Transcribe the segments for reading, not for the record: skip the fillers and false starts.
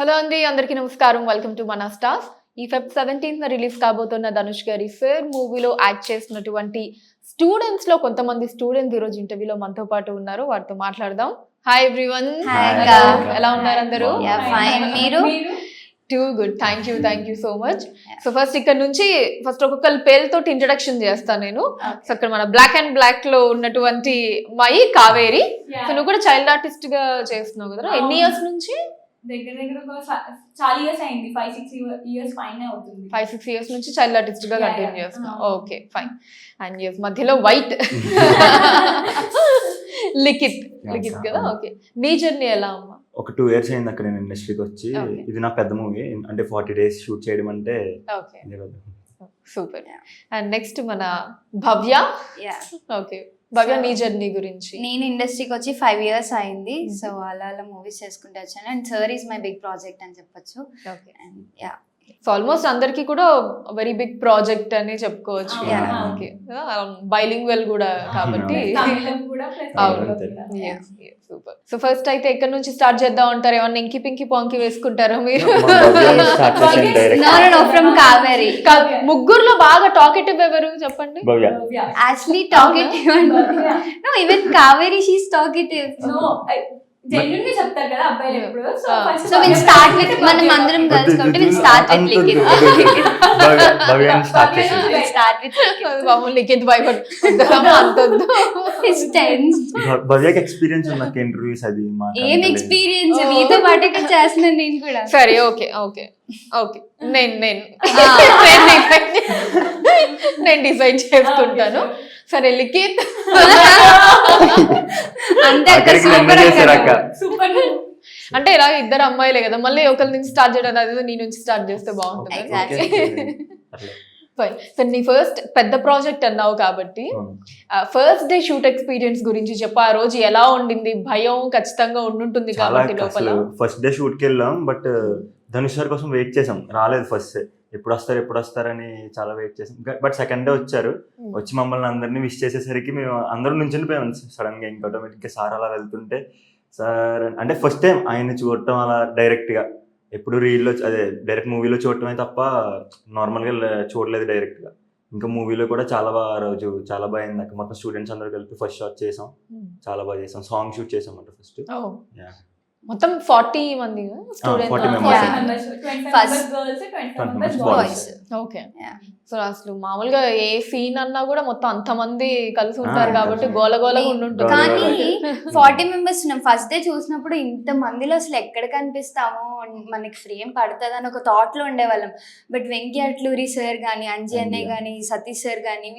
Hello అండి, అందరికీ నమస్కారం. వెల్కమ్ టు మన స్టార్స్. ఈ ఫెబ్ 17th రిలీజ్ కాబోతున్న ధనుష్ గారి ఫేర్ మూవీలో యాక్ట్ చేసినటువంటి స్టూడెంట్స్ లో కొంతమంది స్టూడెంట్స్ ఈ రోజు ఇంటర్వ్యూలో మనతో పాటు ఉన్నారు. వారితో మాట్లాడదాం. హాయ్ ఎవ్రీవన్, ఎలా ఉన్నారు అందరూ? మీరు? Too good, thank you so much. So first ఇక్కడ నుంచి ఒక్కొక్కరి పేరుతో ఇంట్రడక్షన్ చేస్తాను నేను. సో అక్కడ మన బ్లాక్ అండ్ బ్లాక్ లో ఉన్నటువంటి మై కావేరి. సో నువ్వు కూడా చైల్డ్ ఆర్టిస్ట్ గా చేస్తున్నావు కదా, ఎన్ని ఇయర్స్ నుంచి? దగ్గర చాలా ఇయర్స్ అయింది, 5-6 ఇయర్స్ పైన అవుతుంది. 5-6 ఇయర్స్ నుంచి చైల్డ్ ఆర్టిస్ట్ గా కంటిన్యూ చేస్తున్నావు. Okay fine. అండ్ ఇయర్స్ మధ్యలో వైట్ లిఖిత్ కదా. ఓకే, నీ జర్నీ ఎలా అమ్మా? ఒక 2 years అయింది అక్కడ నేను ఇండస్ట్రీకి వచ్చి. ఇది నా పెద్ద మూవీ, అంటే 40 days షూట్ చేయడం అంటే సూపర్. అండ్ నెక్స్ట్ మన భవ్య. ఓకే భవ్య, నీ జర్నీ గురించి. నేను ఇండస్ట్రీకి వచ్చి 5 years అయింది. సో అలా మూవీస్ చేసుకుంటూ వచ్చాను. And sir is my big project అని చెప్పొచ్చు. సో ఆల్మోస్ట్ అందరికి కూడా వెరీ బిగ్ ప్రాజెక్ట్ అని చెప్పుకోవచ్చు. బైలింగ్వెల్ కూడా కాబట్టి. సూపర్. సో ఫస్ట్ అయితే ఎక్కడి నుంచి స్టార్ట్ చేద్దాం అంటారు? ఏమన్నా ఇంకి పింకి పాంకి వేసుకుంటారా మీరు? ఫ్రమ్ కావేరి. ముగ్గురులో బాగా టాకెటివ్ ఎవరు చెప్పండి? Actually talkative no, even Kaveri she is talkative. Genuinely చెప్తారు కదా అబ్బాయిలు ఎప్పుడు. సో విల్ స్టార్ట్ విత్, మనం అందరం గర్ల్స్ కాబట్టి will start with Likhith. Likhith భయపడు, అంతొద్దు. భవ్యకి ఎక్స్పీరియన్స్ ఉన్న ఇంటర్వ్యూస్ అది ఏం ఎక్స్పీరియన్స్, మీతో పాటు ఇక్కడ చేస్తున్నాను నేను కూడా. సరే ఓకే ఓకే ఓకే, నేను డిసైడ్ చేసుకుంటాను. సరే లిఖిత్, అంటే ఇలా ఇద్దరు అమ్మాయిలే కదా, మళ్ళీ ఒకరి నుంచి స్టార్ట్ చేయడం అదే నీ నుంచి స్టార్ట్ చేస్తే బాగుంటుంది. సో నీ ఫస్ట్ పెద్ద ప్రాజెక్ట్ అన్నావు కాబట్టి ఫస్ట్ డే షూట్ ఎక్స్పీరియన్స్ గురించి చెప్పు. ఆ రోజు ఎలా ఉండింది? భయం ఖచ్చితంగా ఉండుంటుంది కాబట్టి లోపల. ఫస్ట్ డే షూట్ కి వెళ్ళాం, బట్ ధనుష్ సార్ కోసం వెయిట్ చేసాం. రాలేదు ఫస్ట్ డే, ఎప్పుడు వస్తారని చాలా వెయిట్ చేసాం. బట్ సెకండ్ డే వచ్చారు. వచ్చి మమ్మల్ని అందరినీ విష్ చేసేసరికి మేము అందరం నుంచి పోయాం సడన్ గా. ఇంకా ఆటోమేటిక్ గా సార్ అలా వెళ్తుంటే, సార్ అంటే ఫస్ట్ టైం ఆయన చూడటం అలా డైరెక్ట్ గా. ఎప్పుడు రీల్లో అదే డైరెక్ట్ మూవీలో చూడటమే తప్ప నార్మల్ గా చూడలేదు డైరెక్ట్ గా. ఇంకా మూవీలో కూడా చాలా బాగా రోజు చాలా బాగా అయింది. నాకు మొత్తం స్టూడెంట్స్ అందరూ కలిపి ఫస్ట్ షాట్ చేసాం, చాలా బాగా చేసాం. సాంగ్ షూట్ చేసాం అంటే ఫస్ట్. మొత్తం 40 మంది ఓకే. సో అసలు మామూలుగా ఏ సీన్ అన్నా కూడా మొత్తం అంతమంది కలిసి ఉంటారు కాబట్టి గోలగోలగా ఉండుంటుంది. కానీ 40 members ఉన్నాం. ఫస్ట్ డే చూసినప్పుడు ఇంత మందిలో అసలు ఎక్కడ కనిపిస్తామో, మనకి ఫ్రేమ్ పడుతుంది అని ఒక థాట్ లో ఉండేవాళ్ళం. బట్ వెంకీ అట్లూరి సార్ కానీ, అంజీ అన్నయ్య కానీ, సతీష్ సార్ కానీ,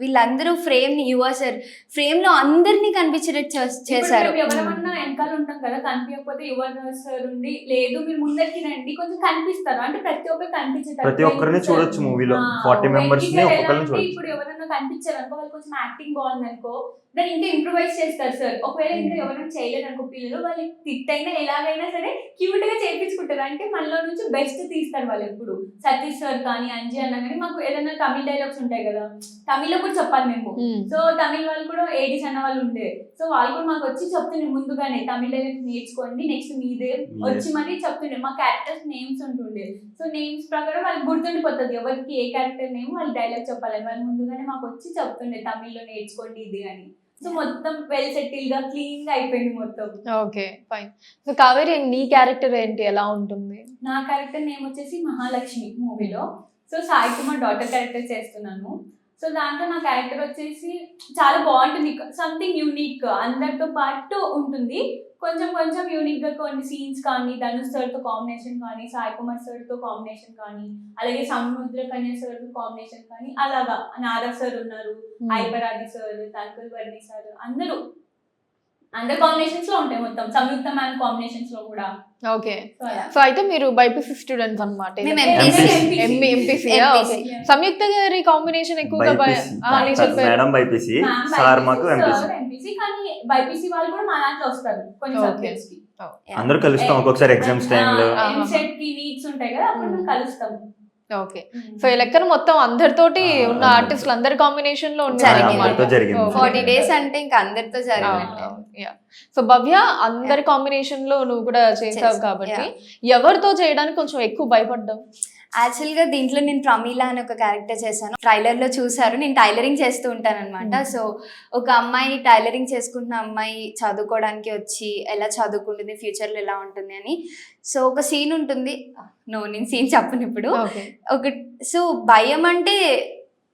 వీళ్ళందరూ ఫ్రేమ్ ని, యువ సార్ ఫ్రేమ్ లో అందరినీ కనిపించేటట్టు చేశారు. ఎవరన్నా వెనకాల ఉంటాం కదా, కనిపించకపోతే యువ సార్ ఉండి లేదు మీరు ముందరికి రండి కొంచెం కనిపిస్తారు. అంటే ప్రతి ఒక్కరు కనిపించేది, ప్రతి ఒక్కరిని చూడొచ్చు మూవీలో. 40 members ని ఒక్కొక్కరిని చూడొచ్చు. ఇప్పుడు ఎవరైనా కనిపించారు అనుకో, వాళ్ళు కొంచెం యాక్టింగ్ బాగుంది అనుకో, దాన్ని ఇంకా ఇంప్రూవైజ్ చేస్తారు సార్. ఒకవేళ ఇంకా ఎవరైనా చేయలేదు అనుకో పిల్లలు, వాళ్ళు తిట్ అయినా ఎలాగైనా సరే క్యూట్ గా చేయించుకుంటారు. అంటే మనలో నుంచి బెస్ట్ తీస్తారు వాళ్ళు ఎప్పుడు. సతీష్ సార్ కానీ, అంజీ అన్న కానీ, మాకు ఏదైనా తమిళ డైలాగ్స్ ఉంటాయి కదా, తమిళ్లో కూడా చెప్పాలి మేము. సో తమిళ వాళ్ళు కూడా ఏడీస్ అన్న వాళ్ళు ఉండే, సో వాళ్ళు కూడా మాకు వచ్చి చెప్తుండే ముందుగానే తమిళ డైలాగ్స్ నేర్చుకోండి, నెక్స్ట్ మీదే వచ్చి మరి చెప్తుండే. మా క్యారెక్టర్స్ నేమ్స్ ఉంటుండే. సో నేమ్స్ ప్రకారం వాళ్ళకి గుర్తుండిపోతుంది ఎవరికి ఏ క్యారెక్టర్ నేమ్ వాళ్ళు డైలాగ్ చెప్పాలని. వాళ్ళు ముందుగానే మాకు వచ్చి చెప్తుండే తమిళ్లో నేర్చుకోండి ఇది అని. సో మొత్తం వెల్ సెటిల్ గా క్లీన్ గా అయిపోయింది మొత్తం. Okay fine. సో కావేరి, నీ క్యారెక్టర్ ఏంటి, ఎలా ఉంటుంది? నా క్యారెక్టర్ నేమ్ వచ్చేసి మహాలక్ష్మి మూవీలో. So Sai Kumar daughter character చేస్తున్నాను. సో దాంట్లో నా క్యారెక్టర్ వచ్చేసి చాలా బాగుంటుంది, సంథింగ్ యూనిక్, అందరితో పాటు ఉంటుంది. కొంచెం యూనిక్ గా కొన్ని సీన్స్ కానీ, ధనుష్ సార్ తో కాంబినేషన్ కానీ, సాయి కుమార్ సార్ తో కాంబినేషన్ కానీ, అలాగే సముద్ర కన్య సార్ తో కాంబినేషన్ కానీ, అలాగా నారా సార్ ఉన్నారు, హైపరాది సార్, తంకుల్ వర్ణి సార్, అందరూ కాంబినేషన్స్ లో ఉంటాయి. మొత్తం సంయుక్త మ్యామ్ కాంబినేషన్స్ లో కూడా. ఓకే. సో అయితే మీరు బైపీసీ స్టూడెంట్స్ అన్నమాట. ఎంపీసీ. సంయుక్త గారి కాంబినేషన్ ఎక్కువగా మేడం బైపీసీ, సార్ మాకు ఎంపీసీ. కానీ బైపీసీ వాళ్ళు కూడా మా దాంట్లో వస్తారు కొన్ని సబ్జెక్ట్స్ కి. అందరూ కలుస్తాం ఒక్కొక్కసారి ఎగ్జామ్స్ టైం లో. ఎంసెట్ కి నీడ్స్ ఉంటాయి కదా, అప్పుడు మేము కలుస్తాం. ఓకే. సో ఈ లెక్కన మొత్తం అందరితోటి ఉన్న ఆర్టిస్టులు అందరి కాంబినేషన్ లో అందరితో జరిగింది. 40 days అంటే ఇంకా అందరితో జరిగినట్టే. సో భవ్య అందరి కాంబినేషన్ లో నువ్వు కూడా చేసావు కాబట్టి ఎవరితో చేయడానికి కొంచెం ఎక్కువ భయపడ్డావు? యాక్చువల్ గా దీంట్లో నేను ప్రమీల అని ఒక క్యారెక్టర్ చేశాను. ట్రైలర్ లో చూసారు, నేను టైలరింగ్ చేస్తూ ఉంటాను అనమాట. సో ఒక అమ్మాయి టైలరింగ్ చేసుకుంటున్న అమ్మాయి చదువుకోవడానికి వచ్చి ఎలా చదువుకుంటుంది, ఫ్యూచర్ లో ఎలా ఉంటుంది అని. సో ఒక సీన్ ఉంటుంది, నేను సీన్ చెప్పను ఇప్పుడు. సో భయం అంటే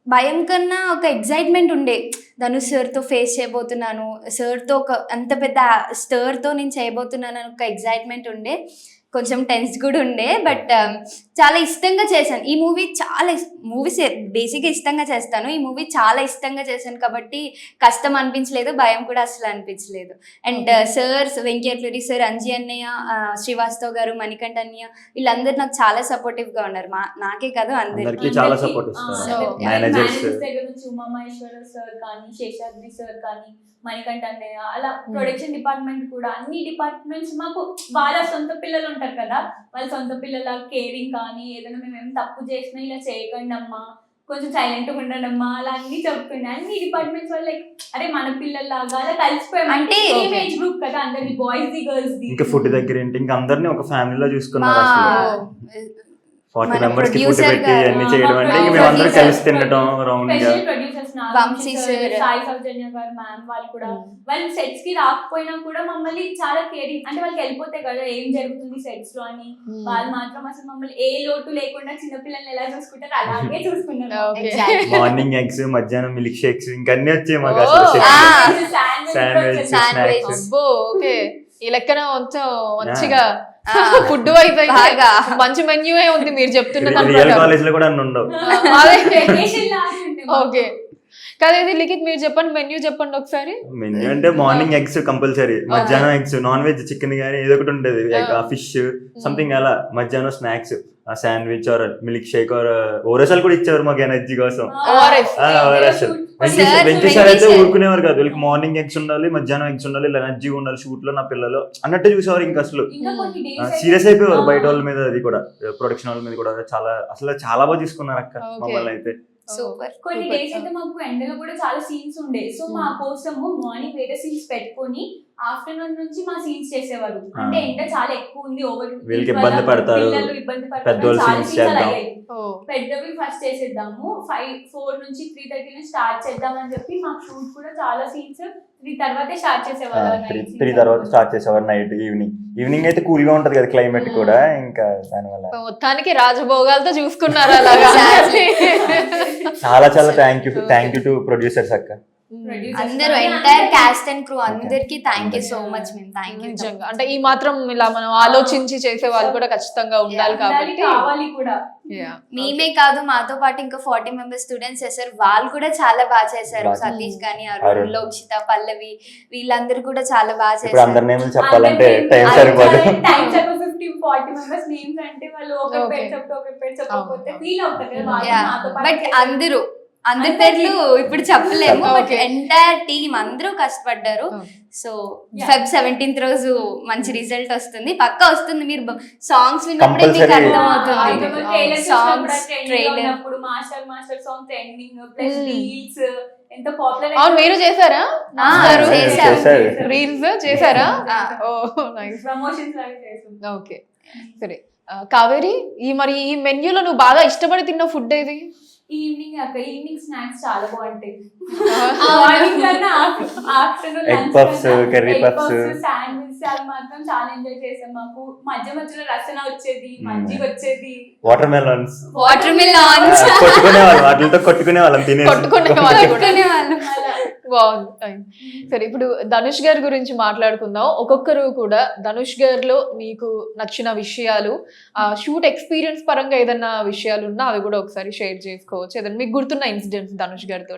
భయం కన్నా ఒక ఎగ్జైట్మెంట్ ఉండే, ధనుష్ సార్తో ఫేస్ చేయబోతున్నాను, సార్తో ఒక అంత పెద్ద స్టార్తో నేను చేయబోతున్నాను అని ఒక ఎగ్జైట్మెంట్ ఉండే, కొంచెం టెన్స్ కూడా ఉండే. బట్ చాలా ఇష్టంగా చేశాను ఈ మూవీ. మూవీస్ బేసిక్గా ఇష్టంగా చేస్తాను, ఈ మూవీ చాలా ఇష్టంగా చేశాను కాబట్టి కష్టం అనిపించలేదు, భయం కూడా అసలు అనిపించలేదు. And sirs Venky Atluri sir, Anji అన్నయ్య, శ్రీవాస్తవ్ గారు, మణికంఠ అన్నయ్య వీళ్ళందరూ నాకు చాలా సపోర్టివ్ గా ఉన్నారు. నాకే కాదు అందరికీ చాలా సపోర్ట్ ఇస్తారు. మేనేజర్స్ దగ్గర నుంచి ఉమామహేశ్వర సార్ కానీ, శేషాద్రి సార్ కానీ, మణికంఠ అన్నయ్య, అలా ప్రొడక్షన్ డిపార్ట్మెంట్ కూడా అన్ని డిపార్ట్మెంట్స్ మాకు వాళ్ళ సొంత పిల్లలు ఉంటారు కదా, వాళ్ళ సొంత పిల్లల కేరింగ్ కానీ, ఏదైనా మేము ఏం తప్పు చేసినా ఇలా చేయకండి అమ్మా, కొంచెం సైలెంట్ గా ఉండండి అమ్మా, అలా అన్ని చెప్తుండే. అన్ని డిపార్ట్మెంట్స్ వాళ్ళు లైక్ అరే మన పిల్లల్లాగా అలా కలిసిపోయాం. అంటే సేమ్ ఏజ్ గ్రూప్ కదా అందరిది, బాయ్స్ ది గర్ల్స్ ది. ఇంకా ఫుడ్ దగ్గర ఏంటి, ఇంకా అందరినీ ఒక ఫ్యామిలీలో చూసుకున్నారు. అసలు 40 members కి ఫుడ్ పెట్టి అన్ని చేయడం అంటే మేము అందరం కలిసి తినడం రౌండ్ గా. వంశీ సార్, సాయి సౌజన్య గారు మ్యామ్ వాళ్ళు కూడా వాళ్ళు సెట్స్ కి రాకపోయినా కూడా మమ్మల్ని చాలా కేరింగ్, అంటే వాళ్ళకి వెళ్ళిపోతే కదా ఏం జరుగుతుంది సెట్స్ లో అని, వాళ్ళు మాత్రం అసలు మమ్మల్ని ఏ లోటు లేకుండా చిన్నపిల్లల్ని ఎలా చూసుకుంటారు అలాగే చూసుకున్నారు. మార్నింగ్ ఎగ్స్, మధ్యాహ్నం మిల్క్ షేక్స్, ఇంకా అన్ని వచ్చాయి మాకు అసలు. శాండ్విచ్. ఓకే, ఈ లెక్కన మంచిగా ఫుడ్ వైపు మంచి మెన్యూ ఉంది మీరు చెప్తున్న కాలేజ్ లో కూడా అన్ని ఉండవు. ఓకే కాదు, ఇది లిఖిత్ మీరు చెప్పండి, మెన్యూ చెప్పండి ఒకసారి. మెన్యూ అంటే మార్నింగ్ ఎగ్స్ కంపల్సరీ, మధ్యాహ్నం ఎగ్స్, నాన్ వెజ్ చికెన్ గానీ ఏదో ఒకటి ఉండేది, ఫిష్ సంథింగ్ అలా. మధ్యాహ్నం snacks, sandwich or milk shake or ఓరసల్ కూడా ఇచ్చేవారు మాకు ఎనర్జీ కోసం. వెంకీ సార్ అయితే ఊరుకునేవారు కాదు, వీళ్ళకి మార్నింగ్ ఎగ్స్ ఉండాలి, మధ్యాహ్నం ఎగ్స్ ఉండాలి, ఇలా ఎనర్జీ ఉండాలి షూట్ లో నా పిల్లలు అన్నట్టు చూసేవారు. ఇంకా అసలు సీరియస్ అయిపోయేవారు బయట వాళ్ళ మీద, అది కూడా ప్రొడక్షన్ వాళ్ళ మీద కూడా. చాలా బాగా తీసుకున్నారు అక్క మమ్మల్ని అయితే. సూపర్. కొన్ని డేస్ అయితే మాకు ఎండలో కూడా చాలా సీన్స్ ఉండే, సో మా కోసము మార్నింగ్ వేరే సీన్స్ పెట్టుకొని ఆఫ్టర్నూన్ నుంచి మా సీన్స్ చేసేవారు. అంటే ఎండ చాలా ఎక్కువ ఉంది, వీళ్ళకి ఇబ్బంది పడతారు, పెద్దోళ్ళు సీన్స్ చేద్దాం, పెద్దవి ఫస్ట్ చేసేద్దాము, 4 నుంచి 3:30 నుంచి స్టార్ట్ చేద్దాం అని చెప్పి మాకు షూట్ కూడా చాలా సీన్స్ 3 తర్వాతే స్టార్ట్ చేసేవారు. 3 తర్వాత స్టార్ట్ చేసేవారు. నైట్ ఈవినింగ్ అయితే కూల్ గా ఉంటది కదా క్లైమేట్ కూడా, ఇంకా దానివల్ల మొత్తానికి రాజభోగాలతో చూసుకున్నారు అలాగా. చాలా థ్యాంక్ యూ టు ప్రొడ్యూసర్స్ అక్క, అందరూ ఎంటైర్ కాస్ట్ అండ్ క్రూ అందరికి థ్యాంక్ యూ సో మచ్. మేము థ్యాంక్ యూ. అంటే ఈ మాత్రం ఇలా మనం ఆలోచించి చేసే వాళ్ళు కూడా ఖచ్చితంగా ఉండాలి కాబట్టి కూడా. మేమే కాదు, మాతో పాటు ఇంకా 40 members స్టూడెంట్స్ చేశారు, వాళ్ళు కూడా చాలా బాగా చేశారు. సతీష్ గానీ, అరుణ్, లోక్షిత, పల్లవి వీళ్ళందరూ కూడా చాలా బాగా చేశారు. అందరి నేమ్లు చెప్పాలంటే టైం సరిపోదు. 50-40 members నేమ్స్ అంటే వాళ్ళు ఒకరి పేరు చెప్పకపోతే ఫీల్ అవుతారు. బట్ అందరి పేర్లు ఇప్పుడు చెప్పలేము, బట్ ఎంటైర్ టీమ్ అందరూ కష్టపడ్డారు. సో Feb 17th రోజు మంచి రిజల్ట్ వస్తుంది, పక్కా వస్తుంది. మీరు సాంగ్స్ విన్నప్పుడే మీకు అర్థమవుతుంది. Songs trailer, master song trending plus reels ఎంత పాపులర్. అవును, మీరు చేశారా? రీల్స్ చేశారా? ప్రమోషన్స్ లాగా చేసాం. ఓకే సరే. కావేరి, ఈ మెన్యూలో నువ్వు బాగా ఇష్టపడి తిన్న ఫుడ్ ఏది? ఈవినింగ్ స్నాక్స్ చాలా బాగుంటాయి. మార్నింగ్ కన్నా afternoon egg puffs, curry puffs, sandwich అవి మాత్రం చాలా ఎంజాయ్ చేసాం. మాకు మధ్యలో రసన వచ్చేది, మజ్జిగ వచ్చేది, వాటర్ మెలాన్స్ కొట్టుకునేవాళ్ళం బాగుంది. సరే, ఇప్పుడు ధనుష్ గారి గురించి మాట్లాడుకుందాం. ఒక్కొక్కరు కూడా ధనుష్ గారిలో మీకు నచ్చిన విషయాలు, షూట్ ఎక్స్పీరియన్స్ పరంగా ఏదన్నా విషయాలు ఉన్నా అవి కూడా ఒకసారి షేర్ చేసుకోవచ్చు. ఏదైనా మీకు గుర్తున్న ఇన్సిడెంట్స్ ధనుష్ గారితో.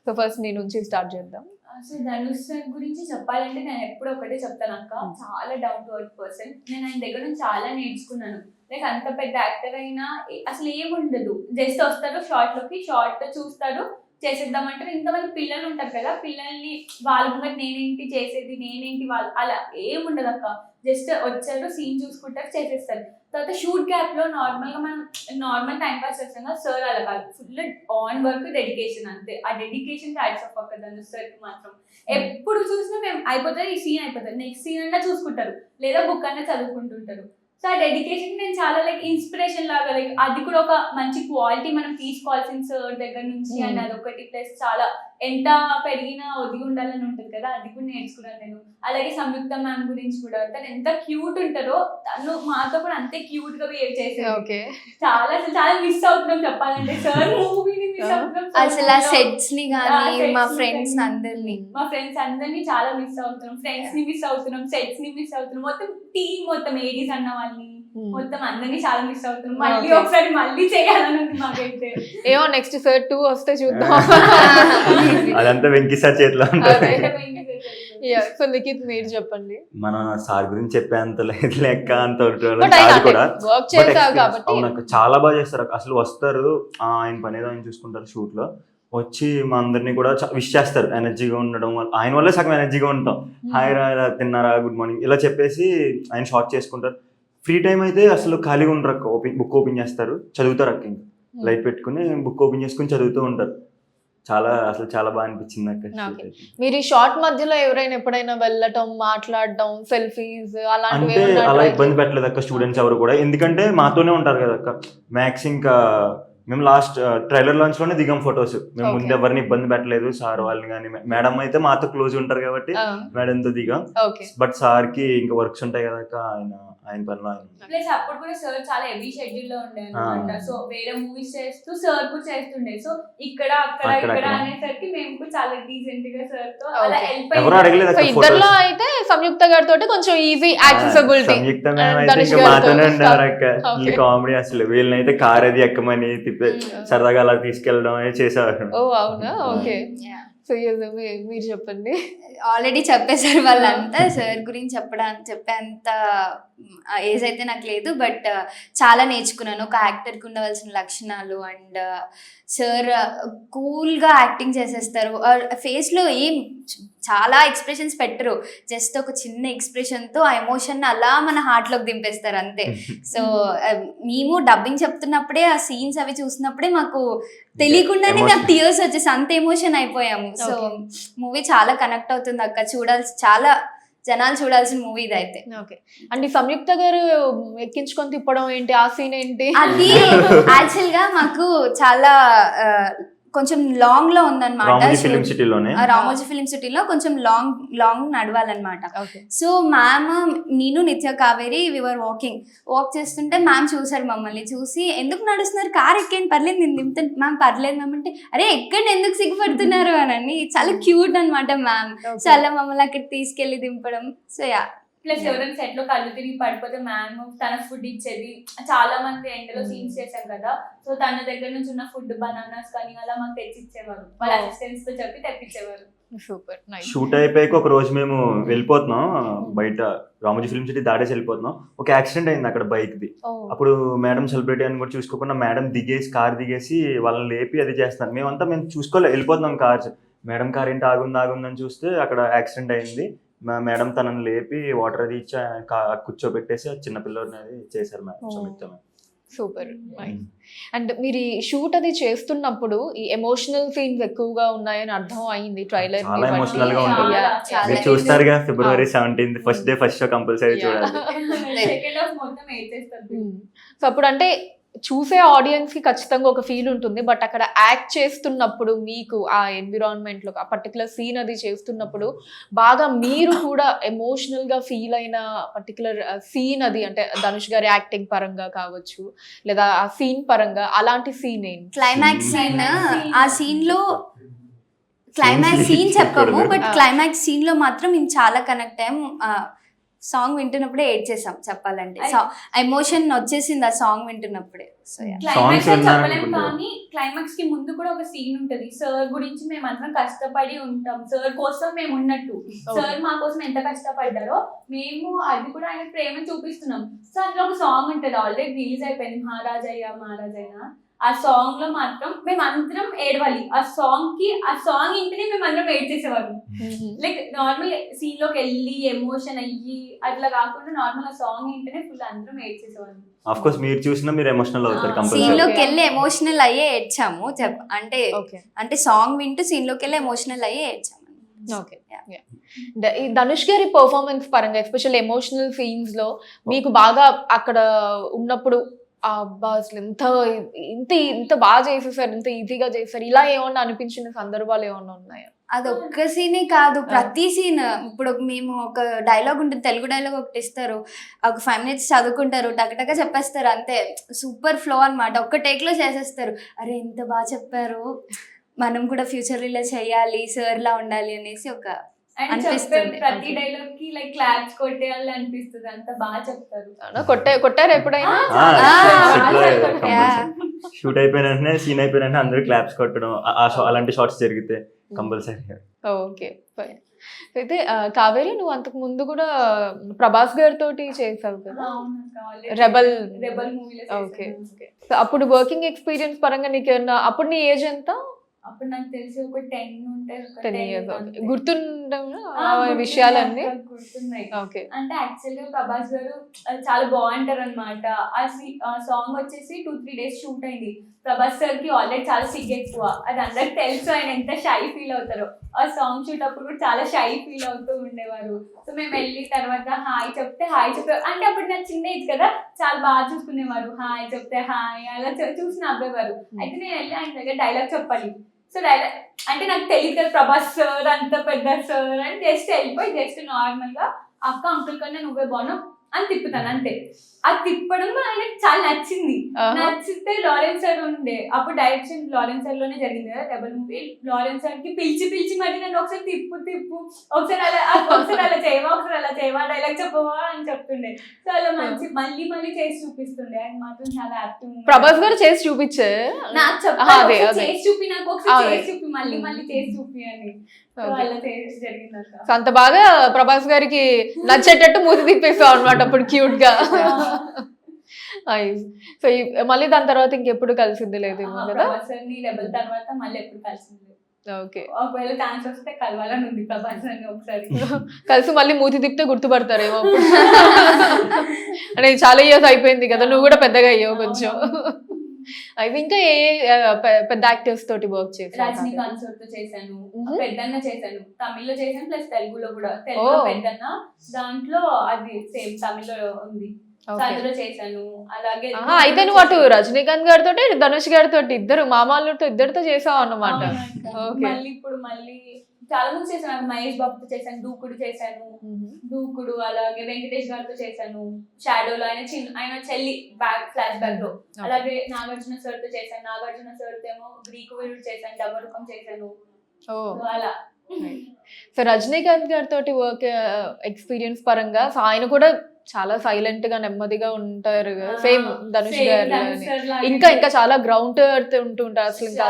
సో ఫస్ట్ నీ నుంచి స్టార్ట్ చేద్దాం. అసలు ధనుష్ సార్ గురించి చెప్పాలంటే నేను ఎప్పుడు ఒకటే చెప్తాను అక్క, చాలా డౌన్ టు ఎర్త్ పర్సన్. నేను ఆయన దగ్గర నుంచి చాలా నేర్చుకున్నాను. లైక్ అంత పెద్ద యాక్టర్ అయినా అసలు ఏముండదు, జస్ట్ వస్తారు షార్ట్ చూస్తారు, చేసేద్దామంటారు. ఇంతమంది పిల్లలు ఉంటారు కదా, పిల్లల్ని వాళ్ళ ముంగట నేనేంటి చేసేది, నేనేంటి వాళ్ళు, అలా ఏముండదు అక్క. జస్ట్ వచ్చారు సీన్ చూసుకుంటారు చేసేస్తారు. తర్వాత షూట్ గ్యాప్ లో నార్మల్ గా మనం నార్మల్ టైం పాస్ చేస్తాం కదా, సార్ అలా కాదు, ఫుల్ ఆన్ వర్క్ డెడికేషన్ అంతే. ఆ డెడికేషన్ హ్యాట్స్ ఆఫ్ అక్క ధనుష్ సార్ కి మాత్రం. ఎప్పుడు చూసినా మేము అయిపోతుంది ఈ సీన్ అయిపోతుంది, నెక్స్ట్ సీన్ అన్నా చూసుకుంటారు లేదా బుక్ అన్నా చదువుకుంటుంటారు. సో ఆ డెడికేషన్ నేను చాలా లైక్ ఇన్స్పిరేషన్ లాగా, లైక్ అది కూడా ఒక మంచి క్వాలిటీ మనం తీసుకోవాల్సిన సార్ దగ్గర నుంచి. అండ్ అదొకటి ప్లస్ చాలా ఎంత పెరిగినా ఒదిగి ఉండాలని ఉంటుంది కదా, అది కూడా నేర్చుకున్నాను నేను. అలాగే సంయుక్త మ్యామ్ గురించి కూడా, తను ఎంత క్యూట్ ఉంటారో, తను మాతో కూడా అంతే క్యూట్ గా బిహేవ్ చేసేది. చాలా అసలు చాలా మిస్ అవుతున్నాం చెప్పాలంటే సార్ మూవీని మిస్ అవుతున్నాం. అసలు ఆ సెట్స్ ని కానీ మా ఫ్రెండ్స్ అందరినీ చాలా మిస్ అవుతున్నాం, ఫ్రెండ్స్ ని మిస్ అవుతున్నాం, సెట్స్ ని మిస్ అవుతున్నాం, మొత్తం టీమ్ మొత్తం ఏడీస్ అన్న వాళ్ళని మొత్తం అందరినీ చాలా మిస్ అవుతున్నాం. మళ్ళీ ఒకసారి మళ్ళీ చేయాలని ఉంది మాకైతే. ఏమో నెక్స్ట్ సార్ 2 వస్తే చూద్దాం. అదంతా వెంకీ సార్ చేతిలో ఉంటుంది. సో లిఖిత్ మీరు చెప్పండి. మన సార్ గురించి చెప్పేంత లేదు, లెక్క అంత వర్క్ చేశారు కాబట్టి అవును చాలా బాగా చేస్తారు. అసలు వస్తారు, ఆయన పని ఏదో ఆయన చూసుకుంటారు, షూట్ లో వచ్చి మా అందరినీ కూడా విష్ చేస్తారు. ఎనర్జీగా ఉండడం వల్ల, ఆయన వల్లే సగం ఎనర్జీగా ఉంటాం. హాయ్ రా, ఇలా తిన్నారా, గుడ్ మార్నింగ్ ఇలా చెప్పేసి ఆయన షార్ట్ చేసుకుంటారు. ఫ్రీ టైం అయితే అసలు ఖాళీగా ఉండరు అక్క. బుక్ ఓపెన్ చేస్తారు, చదువుతారు అక్క. ఇంకా లైట్ పెట్టుకుని బుక్ ఓపెన్ చేసుకుని చదువుతూ ఉంటారు. అసలు చాలా బాగా అనిపించింది అక్క. మీరు ఈ షార్ట్ మధ్యలో ఎవరైనా ఎప్పుడైనా వెళ్ళటం, మాట్లాడడం, సెల్ఫీస్ అలాంటివి అంటే అలా ఇబ్బంది పెట్టలేదు అక్క స్టూడెంట్స్ ఎవరు కూడా, ఎందుకంటే మాతోనే ఉంటారు కదా అక్క. మ్యాక్స్ ఇంకా మేము లాస్ట్ ట్రైలర్ లాంచ్ లోనే దిగాం ఫొటోస్. మేము ముందు ఎవరిని ఇబ్బంది పెట్టలేదు, సార్ వాళ్ళని కానీ. మేడం అయితే మాతో క్లోజ్ ఉంటారు కాబట్టి మేడంతో దిగాం. బట్ సార్ కి ఇంకా వర్క్స్ ఉంటాయి కదా అక్క, ఆయన పనిలో ఆయన. ప్లస్ అప్పుడు కూడా సార్ చాలా హెవీ షెడ్యూల్ లో ఉండే అనమాట. సో వేరే మూవీస్ చేస్తూ సార్ కూడా చేస్తుండే. సో ఇక్కడ అక్కడ అనేసరికి మేము కూడా చాలా డీసెంట్ గా సార్ తో అలా హెల్ప్ అయ్యారు. ఇద్దర్లో అయితే సంయుక్త గారితో కొంచెం ఈజీ యాక్సెసిబిలిటీ. సంయుక్త మ్యామ్ అయితే ఇంకా మాతోనే ఉండేవారు అక్క. కామెడీ అసలు. వీళ్ళనైతే కార్ అది ఎక్కమని సరదాగా అలా తీసుకెళ్ళడం చేసేవారు. ఓ అవునా, ఓకే. సో మీరు చెప్పండి. ఆల్రెడీ చెప్పేశారు వాళ్ళంతా. సార్ గురించి చెప్పేంత ఏజ్ అయితే నాకు లేదు, బట్ చాలా నేర్చుకున్నాను ఒక యాక్టర్కి ఉండవలసిన లక్షణాలు. అండ్ సార్ కూల్గా యాక్టింగ్ చేసేస్తారు. ఫేస్లో ఏం చాలా ఎక్స్ప్రెషన్స్ పెట్టరు, జస్ట్ ఒక చిన్న ఎక్స్ప్రెషన్తో ఆ ఎమోషన్ అలా మన హార్ట్లోకి దింపేస్తారు అంతే. సో మేము డబ్బింగ్ చెప్తున్నప్పుడే ఆ సీన్స్ అవి చూసినప్పుడే మాకు తెలియకుండానే నాకు టీయర్స్ వచ్చేసి అంత ఎమోషన్ అయిపోయాము. సో మూవీ చాలా కనెక్ట్ అవుతుంది అక్క, చాలా జనాలు చూడాల్సిన మూవీ ఇది అయితే. ఓకే. అంటే సంయుక్త గారు ఎక్కించుకొని తిప్పడం ఏంటి, ఆ సీన్ ఏంటి? అది యాక్చువల్ గా మాకు చాలా కొంచెం లాంగ్ లో ఉందన్నమాట. రామోజీ ఫిలిం సిటీలో కొంచెం లాంగ్ నడవాలన్నమాట. సో మ్యామ్, నేను నిత్య కావేరి వివర్ వాక్ చేస్తుంటే మ్యామ్ చూసారు మమ్మల్ని. చూసి ఎందుకు నడుస్తున్నారు, కార్ ఎక్కండి పర్లేదు నేను దింపుతాను. మ్యామ్ పర్లేదు మ్యామ్ అంటే, అరే ఎక్కండి ఎందుకు సిగ్గుపడుతున్నారు అని. చాలా క్యూట్ అనమాట మ్యామ్. చాలా మమ్మల్ని అక్కడ తీసుకెళ్లి దింపడం. So yeah. ప్లస్ ఎవరైనా సెట్ లో కళ్ళు తిరిగి పడిపోతే మ్యామ్ తన ఫుడ్ ఇచ్చేది. చాలా మంది ఎండలో సీన్స్ చేశాం కదా, సో తన దగ్గర నుంచి ఉన్న ఫుడ్ బనానాస్ కానీ అలా మాకు తెచ్చిచ్చేవారు. వాళ్ళ అసిస్టెంట్స్ తో చెప్పి తెప్పించేవారు. సూపర్. షూట్ అయిపోయాక ఒక రోజు మేము వెళ్ళిపోతున్నాం బయట, రామోజీ ఫిల్మ్ సిటీ దాటేసి వెళ్ళిపోతున్నాం. ఒక యాక్సిడెంట్ అయింది అక్కడ బైక్ ది. అప్పుడు మేడం సెలబ్రిటీ అని కూడా చూసుకోకుండా మేడం కార్ దిగేసి వాళ్ళని లేపి అది చేస్తున్నారు. మేము చూసుకోలే, వెళ్ళిపోతున్నాం కార్. మేడం కార్ ఏంటి ఆగుందని చూస్తే అక్కడ యాక్సిడెంట్ అయింది. మేడం తనని లేపి వాటర్ అది ఇచ్చి కూర్చోబెట్టేసి చిన్న పిల్లల్ని అది చేశారు మేడం. సూపర్. అండ్ మీరు ఈ షూట్ అది చేస్తున్నప్పుడు ఈ ఎమోషనల్ సీన్స్ ఎక్కువగా ఉన్నాయని అర్థం అయింది ట్రైలర్. చాలా ఎమోషనల్ గా ఉంటుంది. మీరు చూస్తారుగా February 17th first show compulsory చూడాలి. సో అప్పుడు అంటే చూసే ఆడియన్స్ కి ఖచ్చితంగా ఒక ఫీల్ ఉంటుంది, బట్ అక్కడ యాక్ట్ చేస్తున్నప్పుడు మీకు ఆ ఎన్విరాన్మెంట్ లో ఆ పర్టికులర్ సీన్ అది చేస్తున్నప్పుడు బాగా మీరు కూడా ఎమోషనల్ గా ఫీల్ అయిన పర్టికులర్ సీన్ అది, అంటే ధనుష్ గారి యాక్టింగ్ పరంగా కావచ్చు లేదా ఆ సీన్ పరంగా, అలాంటి సీన్ ఏంటి? Climax scene. ఆ సీన్ లో క్లైమాక్స్ సీన్ చెప్పము, బట్ క్లైమాక్స్ సీన్ లో మాత్రం మేము చాలా కనెక్ట్ అయ్యాం. సాంగ్ వింటున్నప్పుడే ఏడ్ చేసాం చెప్పాలంటే. ఎమోషన్ వచ్చేసింది ఆ సాంగ్ వింటున్నప్పుడే. క్లైమాక్స్ చెప్పలేము, కానీ క్లైమాక్స్ కి ముందు కూడా ఒక సీన్ ఉంటది. సార్ గురించి మేము అందరం కష్టపడి ఉంటాం, సార్ కోసం మేము ఉన్నట్టు. సార్ మా కోసం ఎంత కష్టపడ్డారో మేము అది కూడా ఆయన ప్రేమ చూపిస్తున్నాం. సో అందులో ఒక సాంగ్ ఉంటది, ఆల్రెడీ రిలీజ్ అయిపోయింది, మహారాజయ్య. ఆ సాంగ్ లో మాత్రం మేము అందరం ఏడవాలి. ఆ సాంగ్ ఇంటనే మేము అందరం ఏడ్చేసేవాళ్ళం. లైక్ నార్మల్ సీన్ లోకి వెళ్ళి ఎమోషన్ అయ్యి అట్లా కాకుండా నార్మల్ ఆ సాంగ్ ఇంటనే ఫుల్ అందరం ఏడ్చేసేవాళ్ళం. ఆఫ్ కోర్స్ మీరు చూసినా మీరు ఎమోషనల్ అవుతారు సీన్ కంపల్సరీ. లోకి వెళ్ళి ఎమోషనల్ అయ్యే ఏడ్చాము. అంటే సాంగ్ వింటూ సీన్ లోకి వెళ్ళి ఎమోషనల్ అయ్యే ఏడ్చాము. ఓకే. ఈ ధనుష్ గారి పర్ఫార్మెన్స్ పరంగా ఎస్పెషల్ ఎమోషనల్ సీన్స్ లో మీకు బాగా అక్కడ ఉన్నప్పుడు అబ్బా అసలు ఇంత ఇంత ఇంత బాగా చేసేసారు, ఇంత ఈజీగా చేశారు, ఇలా ఏమన్నా అనిపించిన సందర్భాలు ఏమన్నా ఉన్నాయా? అదొక్క సీనే కాదు, ప్రతి సీన్. ఇప్పుడు మేము ఒక డైలాగ్ ఉంటుంది, తెలుగు డైలాగ్ ఒకటి ఇస్తారు, ఒక 5 minutes చదువుకుంటారు, టకటక చెప్పేస్తారు, అంతే. సూపర్ ఫ్లో అన్నమాట. ఒక్క టేక్ లో చేసేస్తారు. అరే ఎంత బాగా చెప్పారు, మనం కూడా ఫ్యూచర్ ఇలా చేయాలి, సార్ లా ఉండాలి అనేసి ఒక అనిపిస్తుంది. ప్రతి డైలాగ్ కి లైక్ క్లాప్స్ కొట్టేయాలి అనిపిస్తుంది, అంత బాగా చెప్తారు. కొట్టారు ఎప్పుడైనా? షూట్ అయిపోయిన వెంటనే సీన్ అయిపోయిన వెంటనే అందరూ క్లాప్స్ కొట్టడం, అలాంటి షార్ట్స్ జరిగితే కంపల్సరీ. ఓకే. అయితే కావేరి, నువ్వు అంతకు ముందు కూడా ప్రభాస్ గారితో చేసావు కదా, రెబల్ మూవీలో. ఓకే. అప్పుడు వర్కింగ్ ఎక్స్పీరియన్స్ పరంగా నీకు అప్పుడు నీ ఏజ్ ఎంత? అప్పుడు నాకు తెలిసి ఒక 10 ఉంటాయి. 10 years. గుర్తుండవు విషయాలన్నీ? గుర్తున్నాయి. ఓకే. అంటే యాక్చువల్గా ప్రభాస్ గారు చాలా బాగుంటారు అనమాట. ఆ సాంగ్ వచ్చేసి 2-3 days షూట్ అయింది. ప్రభాస్ సార్ కి ఆల్రెడీ చాలా సిగ్గు ఎక్కువ, అది అందరికి తెలుసు. ఆయన ఎంత షై ఫీల్ అవుతారో. ఆ సాంగ్ షూట్ అప్పుడు కూడా చాలా షై ఫీల్ అవుతూ ఉండేవారు. సో మేము వెళ్ళిన తర్వాత హాయ్ చెప్తే అంటే అప్పుడు నాకు చిన్న ఏజ్ కదా, చాలా బాగా చూసుకునేవారు. హాయ్ చెప్తే హాయ్ అలా చూసి నవ్వేవారు. అయితే నేను వెళ్ళి ఆయన దగ్గర డైలాగ్ చెప్పాలి. సో డైలాగ్ అంటే నాకు తెలియదు కదా, ప్రభాస్ సార్ అంత పెద్ద సార్ అని జస్ట్ వెళ్ళిపోయి జస్ట్ నార్మల్ గా అక్క అంకుల్ కన్నా నువ్వే బాగున్నావు అని తిప్పుతాను, అంతే. అది తిప్పడం ఆయనకు చాలా నచ్చింది. నచ్చితే లారెన్స్ సార్ ఉండే, అప్పుడు డైరెక్షన్ లారెన్స్ సార్ లోనే జరిగింది కదా రెబల్ మూవీ. లారెన్స్ సార్ కి పిలిచి మరి నన్ను ఒకసారి తిప్పు ఒకసారి అలా చేయవా డైలాగ్ చెప్పవా అని చెప్తుండే. సో అలా మంచి మళ్ళీ చేసి చూపిస్తుండే. ఆయన మాత్రం చాలా యాక్టివ్. ప్రభాస్ గారు చేసి చూపించే నాకు చెప్పాలి, చేసి చూపి, నాకు ఒకసారి చేసి చూపి, మళ్ళీ చేసి చూపి అని. అంత బాగా ప్రభాస్ గారికి నచ్చేటట్టు మూతి తిప్పేసావు అనమాట అప్పుడు క్యూట్ గా. సో మళ్ళీ దాని తర్వాత ఇంకెప్పుడు కలిసింది లేదు కదా? రెబల్ తర్వాత మళ్ళీ ఎప్పుడు కలిసింది. ఓకే. ఒకవేళ ఛాన్స్ వస్తే కలవాలని ఉంది ప్రభాస్ అని ఒకసారి. కలిసి మళ్ళీ మూతి తిప్పితే గుర్తుపడతారేమో అప్పుడు. అంటే చాలా ఇయర్స్ అయిపోయింది కదా, నువ్వు కూడా పెద్దగా అయ్యావు కొంచెం. అవి ఇంకా ఏ పెద్ద యాక్టర్స్ తోటి వర్క్ చేశాను? రజనీకాంత్ సార్ తో చేశాను, పెద్దన్న చేశాను, తమిళ్లో చేశాను, ప్లస్ తెలుగులో కూడా. తెలుగులో పెద్దన్న, దాంట్లో అది సేమ్ తమిళ్లో ఉంది, అందులో చేశాను. అలాగే అయితే నువ్వు అటు రజనీకాంత్ గారితో ధనుష్ గారితో ఇద్దరు మామాళ్ళతో ఇద్దరితో చేసావు అన్నమాట. మళ్ళీ ఇప్పుడు చాలా మంది చేశాను. మహేష్ బాబుతో చేశాను, దూకుడు, అలాగే వెంకటేష్ గారితో చేశాను, షాడోలో ఆయన చెల్లి ఫ్లాష్ బ్యాక్ లో. అలాగే నాగార్జున సార్ తో చేశాను, నాగార్జున సార్ తో ఏమో గ్రీకు వీరుడు చేశాను, డబరుకం చేశాను. అలా. సో రజనీకాంత్ గారితో వర్క్ ఎక్స్పీరియన్స్ పరంగా ఆయన కూడా చాలా సైలెంట్ గా నెమ్మదిగా ఉంటారు, సేమ్ ధనుష్ గారు. ఇంకా చాలా గ్రౌండ్ ఉంటూ ఉంటారు, అసలు ఇంకా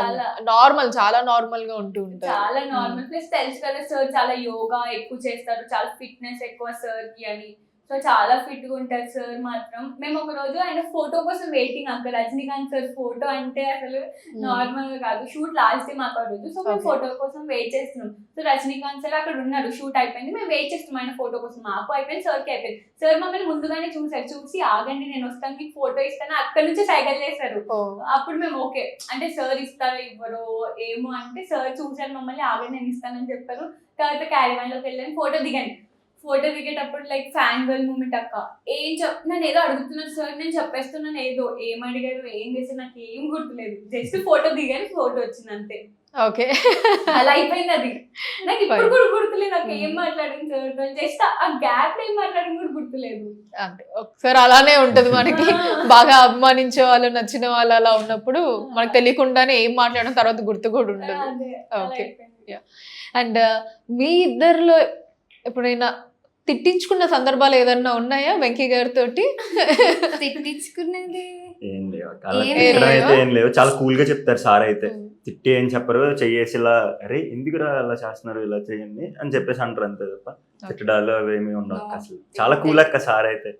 చాలా నార్మల్ గా ఉంటూ ఉంటారు. చాలా నార్మల్. ప్లస్ తెలుసు కదా సార్ చాలా యోగా ఎక్కువ చేస్తారు, చాలా ఫిట్నెస్ ఎక్కువ సార్ కి అని. సో చాలా ఫిట్ గా ఉంటారు సార్ మాత్రం. మేము ఒక రోజు ఆయన ఫోటో కోసం వెయిటింగ్, అక్కడ రజనీకాంత్ సార్ ఫోటో అంటే అసలు నార్మల్ గా కాదు. షూట్ లాస్ట్ డే మాకు ఆ రోజు. సో మేము ఫోటో కోసం వెయిట్ చేస్తున్నాం. సో రజనీకాంత్ సార్ అక్కడ ఉన్నారు, షూట్ అయిపోయింది, మేము వెయిట్ చేస్తున్నాం ఆయన ఫోటో కోసం. మాకు అయిపోయింది, సార్కి అయిపోయింది. సార్ మమ్మల్ని ముందుగానే చూసారు, చూసి ఆగండి నేను వస్తాను మీకు ఫోటో ఇస్తాను, అక్కడ నుంచి సైకిల్ చేశారు. అప్పుడు మేము ఓకే అంటే సార్ ఇస్తారో ఇవ్వరో ఏమో అంటే సార్ చూసారు మమ్మల్ని, ఆగండి నేను ఇస్తానని చెప్పారు. తర్వాత క్యారీవాన్ లోకి వెళ్ళాను, ఫోటో దిగేటప్పుడు లైక్ ఫ్యాన్ గర్ల్ మూమెంట్ అక్క నన్ను ఏదో అడుగుతున్నారు సార్, నేను చెప్పేస్తున్నాను ఏదో, ఏం అడిగారు ఏం చేశారు నాకు ఏం గుర్తులేదు, జస్ట్ ఫోటో దిగాను, ఫోటో వచ్చింది అంతే. ఓకే. అలా అయిపోయింది అది. నాకు ఇప్పుడు కూడా గుర్తులేదు నాకు ఏం మాట్లాడింది సార్, జస్ట్ ఆ గ్యాప్ ఏం మాట్లాడింది కూడా గుర్తులేదు. అంటే ఒకసారి అలానే ఉంటది మనకి, బాగా అభిమానించే వాళ్ళు నచ్చిన వాళ్ళు అలా ఉన్నప్పుడు మనకు తెలియకుండానే ఏం మాట్లాడడం తర్వాత గుర్తు కూడా ఉండదు. ఓకే. అండ్ మీ ఇద్దరిలో ఎప్పుడైనా తిట్టించుకున్న సందర్భాలు ఏదన్నా ఉన్నాయా వెంకీ గారితో? తిట్టించుకున్నది ఏం లేవు, చాలా కూల్ గా చెప్తారు సార్. అయితే తిట్టి ఏం చెప్పరు, చెయ్యేసి ఇలా అరే ఎందుకురా ఇలా చేస్తున్నారు ఇలా చేయండి అని చెప్పేసి అంటారు అంతే తప్ప తిట్టడాలు అవేమీ ఉండవు అసలు. చాలా కూల్ అక్క సార్ అయితే.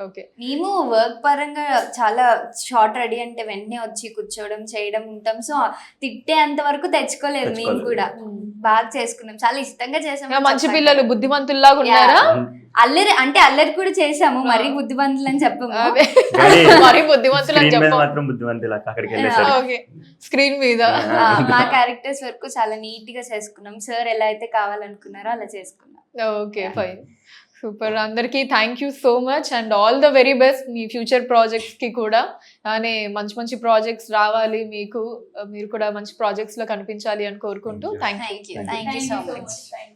ఓకే. మేము వర్క్ పరంగా చాలా షార్ట్ రెడీ అంటే వెంటనే వచ్చి కూర్చోవడం చేయడం ఉంటాం. సో తిట్టేంత వరకు తెచ్చుకోలేదు మేము కూడా. బాగా చేసుకున్నాం, చాలా ఇష్టంగా చేసాము. మంచి పిల్లలు బుద్ధిమంతుల్లాగా ఉన్నారా? అల్లరి కూడా చేసాము, మరీ బుద్ధిమంతులు అని చెప్పము. మరీ బుద్ధిమంతులు అని చెప్పాము. మాత్రం బుద్ధిమంతులు అక్కడికి వెళ్ళేసరికి. ఓకే, స్క్రీన్ మీద మా క్యారెక్టర్స్ వరకు చాలా నీట్ గా చేసుకున్నాం. సార్ ఎలా అయితే కావాలనుకున్నారో అలా చేసుకున్నాం. Okay, fine, super. అందరికీ thank you so much and all the very best మీ ఫ్యూచర్ ప్రాజెక్ట్స్ కి కూడా. అలానే మంచి మంచి ప్రాజెక్ట్స్ రావాలి మీకు, మీరు కూడా మంచి ప్రాజెక్ట్స్ లో కనిపించాలి అని కోరుకుంటూ thank you. Thank you so much. Thank you.